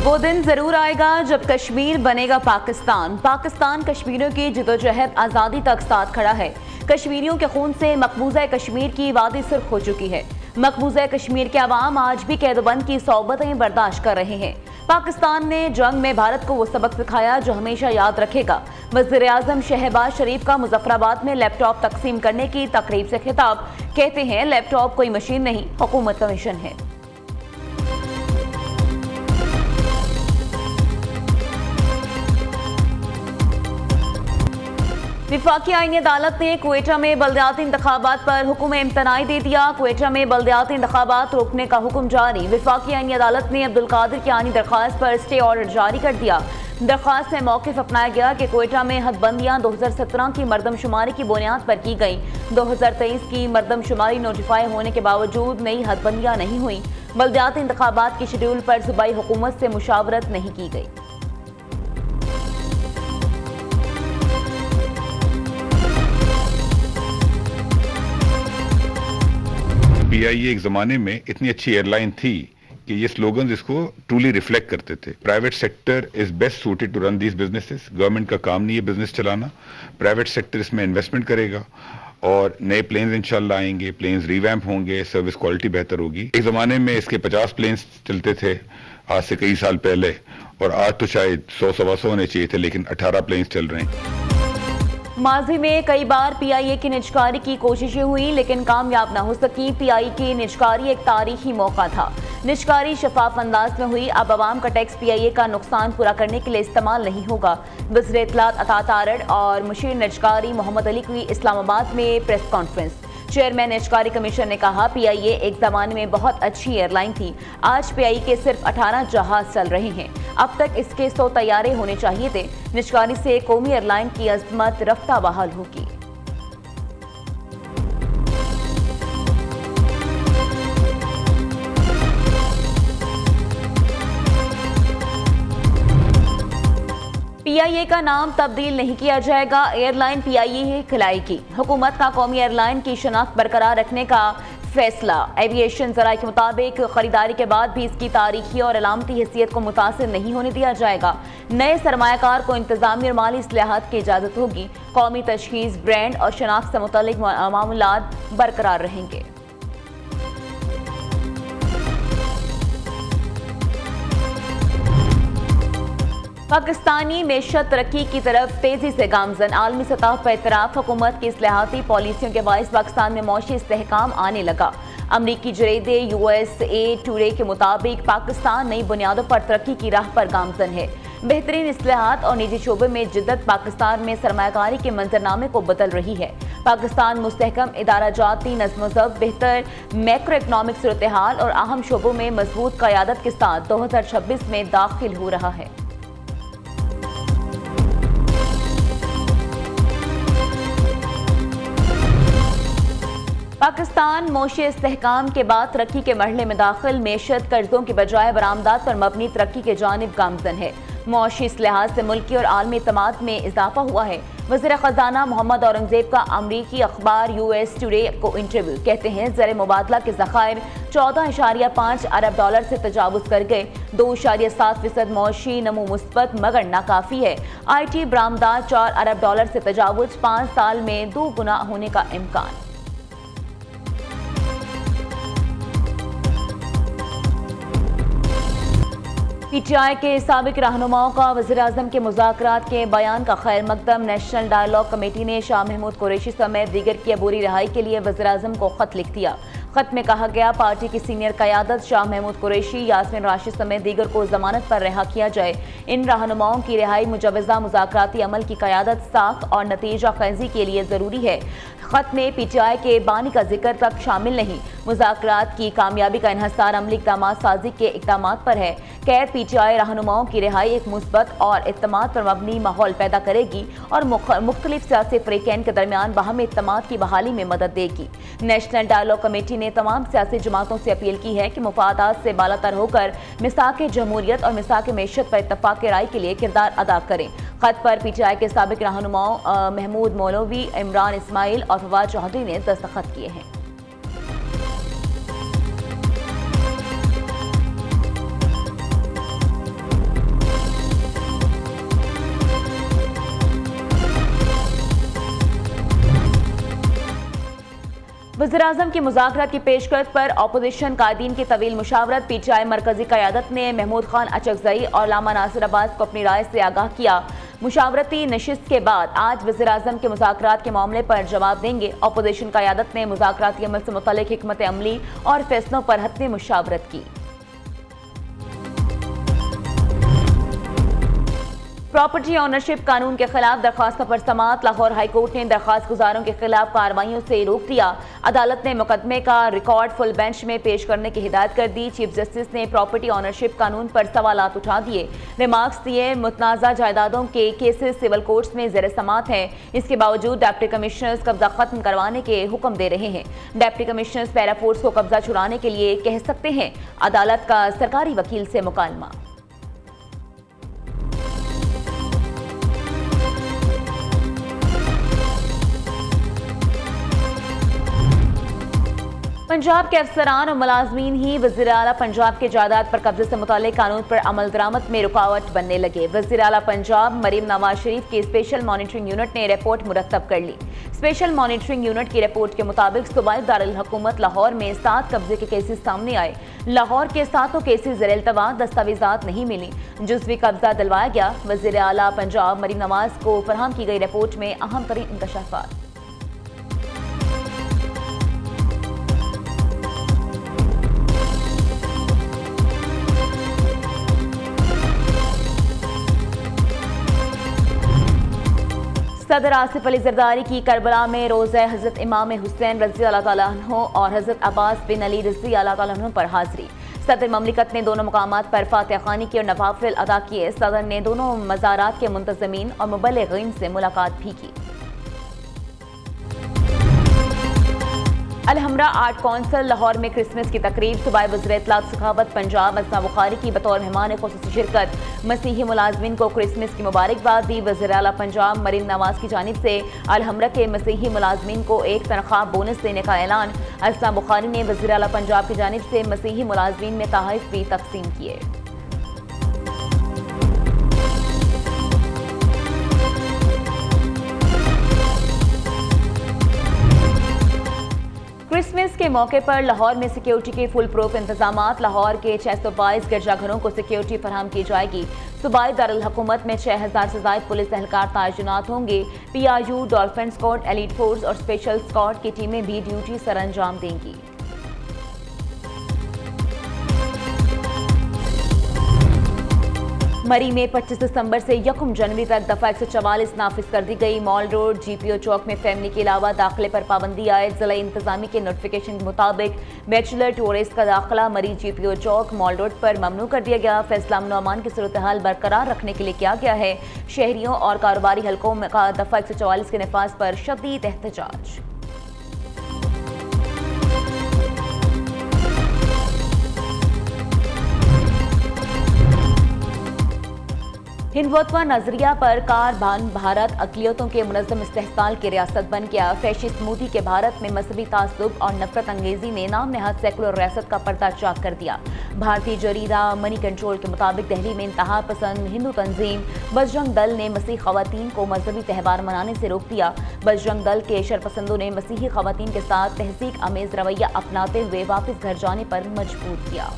वो दिन जरूर आएगा जब कश्मीर बनेगा पाकिस्तान। पाकिस्तान कश्मीरियों की जिदोजहद आज़ादी तक साथ खड़ा है। कश्मीरियों के खून से मकबूजा कश्मीर की वादी सुर्ख हो चुकी है। मकबूजा कश्मीर के अवाम आज भी कैदबंद की सौबतें बर्दाश्त कर रहे हैं। पाकिस्तान ने जंग में भारत को वो सबक सिखाया जो हमेशा याद रखेगा। वज़ीर आज़म शहबाज शरीफ का मुजफ्फराबाद में लैपटॉप तकसीम करने की तकरीब से खिताब। कहते हैं लैपटॉप कोई मशीन नहीं, हुकूमत का मिशन है। विफाकी आईनी अदालत ने क्वेटा में बल्दियाती इंतखाबात पर हुक्म इम्तनाई दे दिया। क्वेटा में बल्दियाती इंतखाबात रोकने का हुक्म जारी। विफाकी आईनी अदालत ने अब्दुल कादिर की आनी दरख्वास्त पर स्टे ऑर्डर जारी कर दिया। दरख्वास्त में मौक़िफ़ अपनाया गया कि क्वेटा में हदबंदियाँ 2017 की मरदमशुमारी की बुनियाद पर की गई। 2023 की मरदमशुमारी नोटिफाई होने के बावजूद नई हदबंदियाँ नहीं हुई। बल्दियाती इंतखाबात के शेड्यूल पर सूबाई हुकूमत से मुशावरत नहीं की गई। PIA एक ज़माने में इतनी अच्छी एयरलाइन थी कि ये स्लोगन्स इसको ट्रूली रिफ्लेक्ट करते थे। Private sector is best suited to run these businesses. Government का काम नहीं है बिजनेस चलाना। प्राइवेट सेक्टर इसमें इन्वेस्टमेंट करेगा और नए प्लेन्स इंशाल्लाह आएंगे, प्लेन्स रिवैम्प होंगे, सर्विस क्वालिटी बेहतर होगी। एक ज़माने में इसके 50 प्लेन्स चलते थे आज से कई साल पहले, और आज तो शायद 100-125 होने चाहिए थे, लेकिन 18 प्लेन्स चल रहे हैं। माजी में कई बार PIA की निजकारी की कोशिशें हुई लेकिन कामयाब न हो सकी। PIA की निजकारी एक तारीखी मौका था। निजकारी शफाफ अंदाज में हुई। अब अवाम का टैक्स PIA का नुकसान पूरा करने के लिए इस्तेमाल नहीं होगा। वज़ीर इत्तलात अता तारड़ और मुशीर निजकारी मोहम्मद अली की इस्लामाबाद में प्रेस कॉन्फ्रेंस। चेयरमैन निजकारी कमीशन ने कहा PIA एक ज़माने में बहुत अच्छी एयरलाइन थी। आज PIA के सिर्फ 18 जहाज चल रहे हैं। अब तक इसके 100 तैयारे होने चाहिए थे। निजकारी से कौमी एयरलाइन की अजमत रफ्ता बहाल होगी। PIA का नाम तब्दील नहीं किया जाएगा। एयरलाइन PIA ही खिलाएगी। हुकूमत का कौमी एयरलाइन की शनाख्त बरकरार रखने का फैसला। एविएशन ज़राए के मुताबिक खरीदारी के बाद भी इसकी तारीखी और अलामती हैसियत को मुतासिर नहीं होने दिया जाएगा। नए सरमायाकार को इंतजामी और माली इस्लाहात की इजाज़त होगी। कौमी तशखीस, ब्रांड और शनाख्त से मुतल्लिक मामलात बरकरार रहेंगे। पाकिस्तानी मेशत तरक्की की तरफ तेजी से गामजन। आलमी सतह पर इतराफ़ हुकूमत की इस्लाहाती पॉलिसियों के बाइस पाकिस्तान में मौशी इस्तेहकाम आने लगा। अमरीकी जरीदे USA टुडे के मुताबिक पाकिस्तान नई बुनियादों पर तरक्की की राह पर गामजन है। बेहतरीन इस्लाहात और निजी शोबे में जिद्दत पाकिस्तान में सरमायाकारी के मंजरनामे को बदल रही है। पाकिस्तान मुस्तहकम इदारा जाती नज़्म ज़ब्त, बेहतर मैक्रो इकनॉमिक सूरत हाल और अहम शोबों में मजबूत क़यादत के साथ 2026 में दाखिल हो रहा है। पाकिस्तान मौशी इस्तेहकाम के बाद तरक्की के मरहले में दाखिल। मेशत कर्जों की बजाय बरामदात पर मबनी तरक्की के जानिब गामजन है। मौशी लिहाज से मुल्की और आलमी एतमाद में इजाफा हुआ है। वज़ीर ख़जाना मोहम्मद औरंगज़ेब का अमरीकी अखबार US टुडे को इंटरव्यू। कहते हैं ज़र मुबादला के ज़खायर 14.5 अरब डॉलर से तजावुज़ कर गए। 2.7% मौशी नमो मुस्बत मगर नाकाफ़ी है। IT बरामदात 4 अरब डॉलर से तजावुज़, 5 साल में 2 गुना होने का इम्कान। PTI के साबिक रहनुमाओं का वज़ीर आज़म के मुज़ाकरात के बयान का खैर मकदम। नेशनल डायलॉग कमेटी ने शाह महमूद कुरैशी समेत दीगर की अबूरी रिहाई के लिए वज़ीर आज़म को खत लिख दिया। खत में कहा गया पार्टी की सीनियर क़यादत शाह महमूद कुरैशी, यास्मीन राशिद समेत दीगर को जमानत पर रिहा किया जाए। इन रहनुमाओं की रिहाई मुजवज़ा मुज़ाकराती अमल की क़यादत, साख और नतीजा ख़ैज़ी के लिए ज़रूरी है। खत में PTI के बानी का जिक्र तक शामिल नहीं। मुज़ाकरात की कामयाबी का इन्हसार अमली इक़दाम साजी के इक़दामात पर है। कैद PTI रहनुमाओं की रिहाई एक मुस्बत और इत्तमाद पर मबनी माहौल पैदा करेगी और मुख्तलिफ सियासी फ़रीक़ैन के दरमियान बाहमी इत्तमाद की बहाली में मदद देगी। नेशनल डायलॉग कमेटी ने तमाम सियासी जमातों से अपील की है कि मुफादात से बालातर होकर मिसाक जमहूरियत और मिसाक मैशत पर इत्तफ़ाक़ राय के लिए किरदार अदा करें। खत पर PTI के साबिक रहनुमाओं महमूद मौलवी, इमरान इस्माइल और फवाद चौधरी ने दस्तखत किए हैं। वज़ीर-ए-आज़म की मुज़ाकरात की पेशकश पर अपोजिशन कायदीन की तवील मुशावरत। PTI मरकजी क़यादत ने महमूद खान अचकज़ई और अल्लामा नासिर अब्बास को अपनी राय से आगाह किया। मुशावरती नशिस्त के बाद आज वज़ीर-ए-आज़म के मुज़ाकरात के मामले पर जवाब देंगे। अपोजिशन क़यादत ने मुज़ाकराती अमल से मुतल्लिक़ हिकमत अमली और फैसलों पर हतमी मुशावरत की। प्रॉपर्टी ऑनरशिप कानून के खिलाफ दरख्वास्तों पर समाअत। लाहौर हाई कोर्ट ने दरख्वास्त गुजारों के खिलाफ कार्रवाइयों से रोक दिया। अदालत ने मुकदमे का रिकॉर्ड फुल बेंच में पेश करने की हिदायत कर दी। चीफ जस्टिस ने प्रॉपर्टी ऑनरशिप कानून पर सवालात उठा दिए। रिमार्क्स दिए मुतनाज़ा जायदादों के केसेस सिविल कोर्ट्स में ज़ेर समाअत हैं। इसके बावजूद डिप्टी कमिश्नर्स कब्जा खत्म करवाने के हुक्म दे रहे हैं। डिप्टी कमिश्नर्स पैराफोर्स को कब्जा छुड़ाने के लिए कह सकते हैं। अदालत का सरकारी वकील से मुकालमा। पंजाब के अफसरान और मुलाजमीन ही वज़ीर आला पंजाब के जायदाद पर कब्जे से मुताल्लिक़ कानून पर अमल दरामद में रुकावट बनने लगे। वज़ीर आला पंजाब मरीम नवाज शरीफ की स्पेशल मॉनिटरिंग यूनिट ने रिपोर्ट मुरतब कर ली। स्पेशल मॉनिटरिंग यूनिट की रिपोर्ट के मुताबिक सूबाई दारुल हुकूमत लाहौर में 7 कब्जे के केसेस सामने आए। लाहौर के 7 केसेस ज़ेर इल्तवा, दस्तावेजात नहीं मिली, जुज़वी कब्जा दिलवाया गया। वज़ीर आला पंजाब मरीम नवाज को फराहम की गई रिपोर्ट में अहम तरीन इंकशाफात। सदर आसिफ अली जरदारी की करबला में रोज़े हज़रत इमाम हुसैन रज़ी अल्लाह तआला अन्हु और हज़रत अब्बास बिन अली रज़ी अल्लाह तआला अन्हु पर हाज़री। सदर ममलिकत ने दोनों मकामात पर फातिहा ख़ानी की और नवाफिल अदा किए। सदर ने दोनों मज़ारात के मुंतज़मीन और मुबल्लिगीन से मुलाकात भी की। अलहमरा आर्ट कौंसिल लाहौर में क्रिसमस की तकरीब। सूबाई वज़ीर इत्तलात सखावत पंजाब असमा बुखारी की बतौर मेहमान खुसूसी शिरकत। मसीही मुलाजमीन को क्रिसमस की मुबारकबाद दी। वज़ीर आला पंजाब मरीम नवाज की जानिब से अलहमरा के मसीही मुलाजमीन को एक तनख्वाह बोनस देने का ऐलान। असमा बुखारी ने वज़ीर आला पंजाब की जानिब से मसीही मुलाजमीन में तोहफ़े भी तकसीम किए। क्रिसमस के मौके पर लाहौर में सिक्योरिटी के फुल प्रूफ इंतजाम। लाहौर के 622 गिरजाघरों को सिक्योरिटी फराहम की जाएगी। सूबाई दारुल हुकूमत में 6000 से ज़ायद पुलिस एहलकार तैनात होंगे। PRU, dolphin squad, elite force और स्पेशल स्क्वाड की टीमें भी ड्यूटी सर अंजाम देंगी। मरी में 25 दिसंबर से 1 जनवरी तक दफा 144 नाफिज कर दी गई। मॉल रोड GPO चौक में फैमिली के अलावा दाखिले पर पाबंदी आए। जिला इंतजामी के नोटिफिकेशन के मुताबिक बैचलर टूरिस्ट का दाखिला मरी GPO चौक मॉल रोड पर ममनू कर दिया गया। फैसला अमन अमान की सूरत हाल बरकरार रखने के लिए किया गया है। शहरियों और कारोबारी हलकों का दफा 144 के नफाज पर शदीद एहतजाज। हिंदुत्व नजरिया पर कार भारत अकलियतों के मुनज़्ज़म इस्तेहसाल की रियासत बन गया। फैशिस्ट मोदी के भारत में मजहबी तासुब और नफरत अंगेजी ने नाम नहाद सेकुलर रियासत का पर्दा चाक कर दिया। भारतीय जरीदा मनी कंट्रोल के मुताबिक दिल्ली में इंतहा पसंद हिंदू तंजीम बजरंग दल ने मसीही खवातीन को मजहबी त्यौहार मनाने से रोक दिया। बजरंग दल के शरपसंदों ने मसीही खवातीन के साथ तहज़ीक आमेज रवैया अपनाते हुए वापस घर जाने पर मजबूर किया।